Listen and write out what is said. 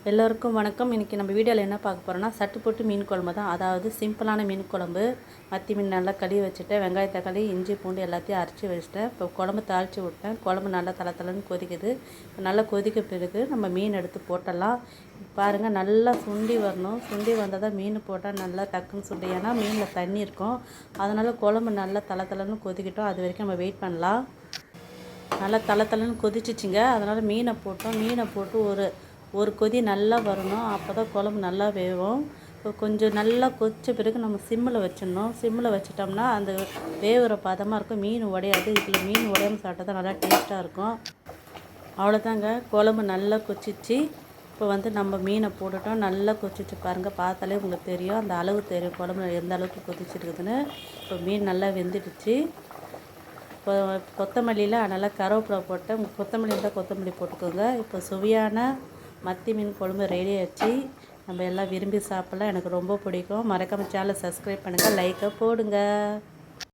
எல்லோருக்கும் வணக்கம். இன்றைக்கி நம்ம வீடியோவில் என்ன பார்க்க போகிறோம்னா சட்டு போட்டு மீன் குழம்பு தான். அதாவது சிம்பிளான மீன் குழம்பு. மத்தி மீன் நல்லா கழுவி வச்சுட்டேன். வெங்காய தக்காளி இஞ்சி பூண்டு எல்லாத்தையும் அரைச்சி வச்சுட்டேன். இப்போ குழம்பு தாளித்து விட்டேன். குழம்பு நல்லா தளன்னு கொதிக்குது. நல்லா கொதிக்க பிறகு நம்ம மீன் எடுத்து போட்டலாம். பாருங்கள், நல்லா சுண்டி வரணும். சுண்டி வந்தால் தான் மீன் போட்டால் நல்லா டக்குன்னு சுண்டி. ஏன்னா மீனில் தண்ணி இருக்கும். அதனால் குழம்பு நல்லா தளன்னு கொதிக்கிட்டோம். அது வரைக்கும் நம்ம வெயிட் பண்ணலாம். நல்லா தளன்னு கொதிச்சிச்சிங்க. அதனால் மீனை போட்டு ஒரு கொதி நல்லா வரணும். அப்போ தான் குழம்பு நல்லா வேகும். இப்போ கொஞ்சம் நல்லா கொதித்த பிறகு நம்ம சிம்மில் வச்சிடணும். சிம்மில் வச்சிட்டோம்னா அந்த வேகிற பதமாக இருக்கும். மீன் உடையாது. இதில் மீன் உடையாமல் சாப்பிட்டா தான் நல்லா டேஸ்ட்டாக இருக்கும். அவ்வளோதாங்க, குழம்பு நல்லா கொச்சிச்சு. இப்போ நம்ம மீனை போட்டுட்டோம். நல்லா கொச்சிச்சு பாருங்கள். பார்த்தாலே உங்களுக்கு தெரியும், அந்த அளவு தெரியும் குழம்பு எந்த அளவுக்கு கொதிச்சிருக்குதுன்னு. இப்போ மீன் நல்லா வெந்துடுச்சு. இப்போ கொத்தமல்லியில் நல்லா கருவேப்பிலை போட்டேன். கொத்தமல்லி இருந்தால் கொத்தமல்லி போட்டுக்கோங்க. இப்போ சுவையான மத்தி மீன் குழம்பு ரெடி ஆச்சு. நம்ம எல்லாம் விரும்பி சாப்பிட்லாம். எனக்கு ரொம்ப பிடிக்கும். மறக்காமல் சேனலை சப்ஸ்கிரைப் பண்ணுங்கள், லைக்கை போடுங்க.